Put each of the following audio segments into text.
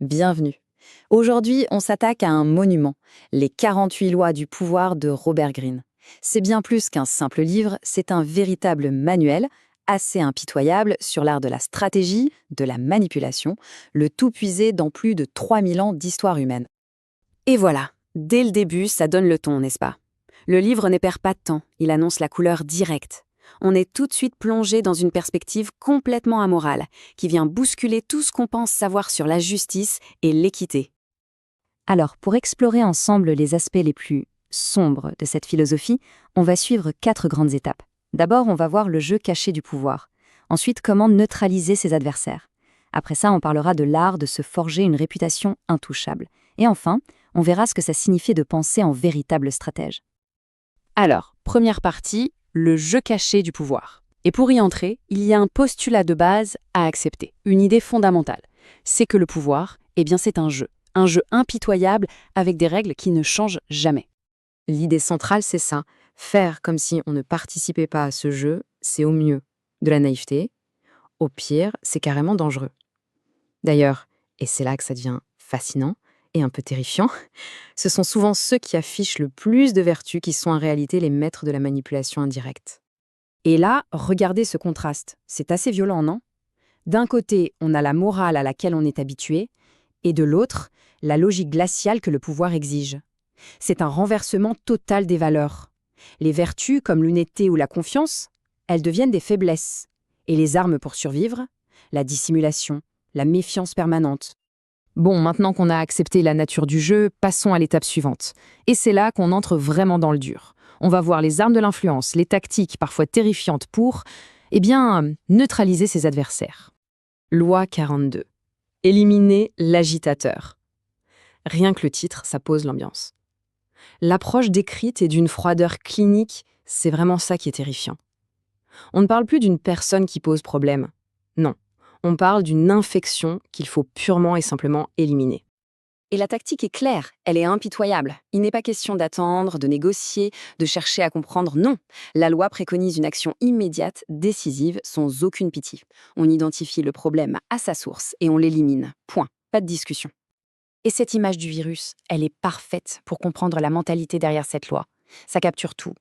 Bienvenue. Aujourd'hui, on s'attaque à un monument, les 48 lois du pouvoir de Robert Greene. C'est bien plus qu'un simple livre, c'est un véritable manuel, assez impitoyable sur l'art de la stratégie, de la manipulation, le tout puisé dans plus de 3000 ans d'histoire humaine. Et voilà, dès le début, ça donne le ton, n'est-ce pas? Le livre ne perd pas de temps, il annonce la couleur directe. On est tout de suite plongé dans une perspective complètement amorale, qui vient bousculer tout ce qu'on pense savoir sur la justice et l'équité. Alors, pour explorer ensemble les aspects les plus sombres de cette philosophie, on va suivre 4 grandes étapes. D'abord, on va voir le jeu caché du pouvoir. Ensuite, comment neutraliser ses adversaires. Après ça, on parlera de l'art de se forger une réputation intouchable. Et enfin, on verra ce que ça signifie de penser en véritable stratège. Alors, première partie, le jeu caché du pouvoir. Et pour y entrer, il y a un postulat de base à accepter, une idée fondamentale. C'est que le pouvoir, c'est un jeu impitoyable avec des règles qui ne changent jamais. L'idée centrale, c'est ça. Faire comme si on ne participait pas à ce jeu, c'est au mieux de la naïveté. Au pire, c'est carrément dangereux. D'ailleurs, et c'est là que ça devient fascinant et un peu terrifiant, ce sont souvent ceux qui affichent le plus de vertus qui sont en réalité les maîtres de la manipulation indirecte. Et là, regardez ce contraste. C'est assez violent, non? D'un côté, on a la morale à laquelle on est habitué, et de l'autre, la logique glaciale que le pouvoir exige. C'est un renversement total des valeurs. Les vertus, comme l'honnêteté ou la confiance, elles deviennent des faiblesses. Et les armes pour survivre? La dissimulation, la méfiance permanente. Bon, maintenant qu'on a accepté la nature du jeu, passons à l'étape suivante. Et c'est là qu'on entre vraiment dans le dur. On va voir les armes de l'influence, les tactiques parfois terrifiantes pour, neutraliser ses adversaires. Loi 42. Éliminer l'agitateur. Rien que le titre, ça pose l'ambiance. L'approche décrite est d'une froideur clinique, c'est vraiment ça qui est terrifiant. On ne parle plus d'une personne qui pose problème. Non, on parle d'une infection qu'il faut purement et simplement éliminer. Et la tactique est claire, elle est impitoyable. Il n'est pas question d'attendre, de négocier, de chercher à comprendre, non. La loi préconise une action immédiate, décisive, sans aucune pitié. On identifie le problème à sa source et on l'élimine. Point. Pas de discussion. Et cette image du virus, elle est parfaite pour comprendre la mentalité derrière cette loi. Ça capture tout.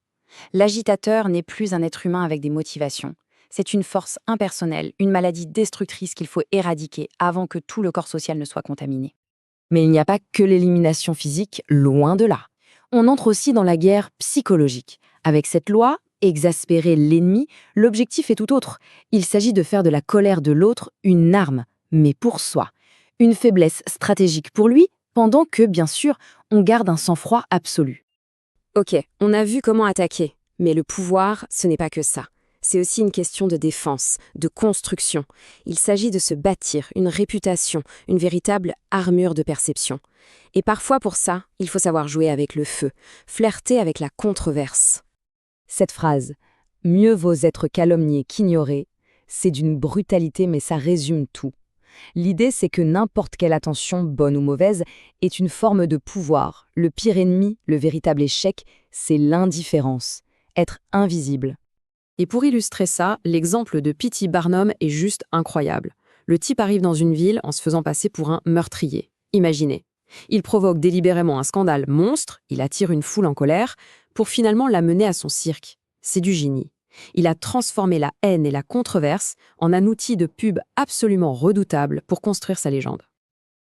L'agitateur n'est plus un être humain avec des motivations. C'est une force impersonnelle, une maladie destructrice qu'il faut éradiquer avant que tout le corps social ne soit contaminé. Mais il n'y a pas que l'élimination physique, loin de là. On entre aussi dans la guerre psychologique. Avec cette loi, exaspérer l'ennemi, l'objectif est tout autre. Il s'agit de faire de la colère de l'autre une arme, mais pour soi. Une faiblesse stratégique pour lui, pendant que, bien sûr, on garde un sang-froid absolu. Ok, on a vu comment attaquer, mais le pouvoir, ce n'est pas que ça. C'est aussi une question de défense, de construction. Il s'agit de se bâtir une réputation, une véritable armure de perception. Et parfois pour ça, il faut savoir jouer avec le feu, flirter avec la controverse. Cette phrase « mieux vaut être calomnié qu'ignoré », c'est d'une brutalité mais ça résume tout. L'idée c'est que n'importe quelle attention, bonne ou mauvaise, est une forme de pouvoir. Le pire ennemi, le véritable échec, c'est l'indifférence, être invisible. Et pour illustrer ça, l'exemple de P.T. Barnum est juste incroyable. Le type arrive dans une ville en se faisant passer pour un meurtrier. Imaginez. Il provoque délibérément un scandale monstre, il attire une foule en colère, pour finalement la mener à son cirque. C'est du génie. Il a transformé la haine et la controverse en un outil de pub absolument redoutable pour construire sa légende.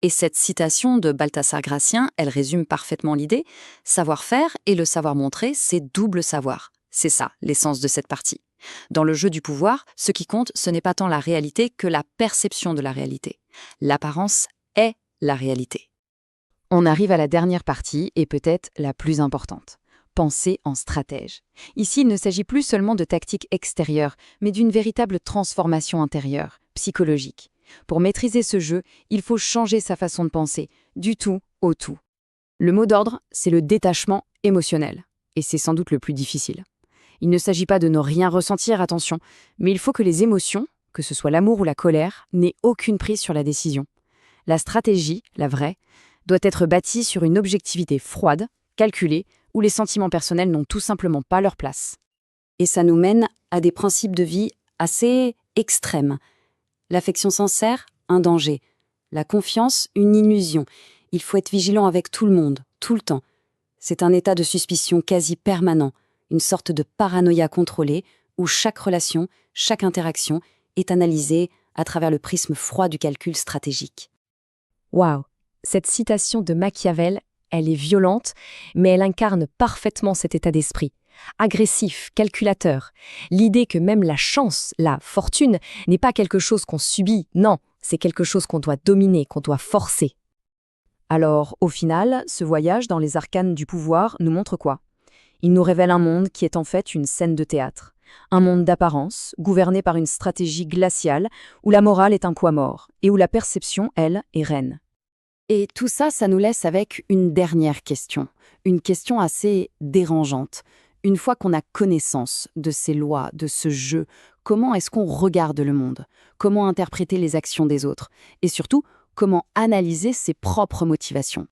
Et cette citation de Balthazar Gracian, elle résume parfaitement l'idée. Savoir-faire et le savoir-montrer, c'est double savoir. C'est ça, l'essence de cette partie. Dans le jeu du pouvoir, ce qui compte, ce n'est pas tant la réalité que la perception de la réalité. L'apparence est la réalité. On arrive à la dernière partie et peut-être la plus importante. Penser en stratège. Ici, il ne s'agit plus seulement de tactique extérieure, mais d'une véritable transformation intérieure, psychologique. Pour maîtriser ce jeu, il faut changer sa façon de penser, du tout au tout. Le mot d'ordre, c'est le détachement émotionnel. Et c'est sans doute le plus difficile. Il ne s'agit pas de ne rien ressentir, attention, mais il faut que les émotions, que ce soit l'amour ou la colère, n'aient aucune prise sur la décision. La stratégie, la vraie, doit être bâtie sur une objectivité froide, calculée, où les sentiments personnels n'ont tout simplement pas leur place. Et ça nous mène à des principes de vie assez extrêmes. L'affection sincère, un danger. La confiance, une illusion. Il faut être vigilant avec tout le monde, tout le temps. C'est un état de suspicion quasi permanent, une sorte de paranoïa contrôlée où chaque relation, chaque interaction est analysée à travers le prisme froid du calcul stratégique. Waouh! Cette citation de Machiavel, elle est violente, mais elle incarne parfaitement cet état d'esprit. Agressif, calculateur. L'idée que même la chance, la fortune, n'est pas quelque chose qu'on subit, non, c'est quelque chose qu'on doit dominer, qu'on doit forcer. Alors, au final, ce voyage dans les arcanes du pouvoir nous montre quoi? Il nous révèle un monde qui est en fait une scène de théâtre. Un monde d'apparence, gouverné par une stratégie glaciale, où la morale est un poids mort, et où la perception, elle, est reine. Et tout ça, ça nous laisse avec une dernière question. Une question assez dérangeante. Une fois qu'on a connaissance de ces lois, de ce jeu, comment est-ce qu'on regarde le monde? Comment interpréter les actions des autres? Et surtout, comment analyser ses propres motivations?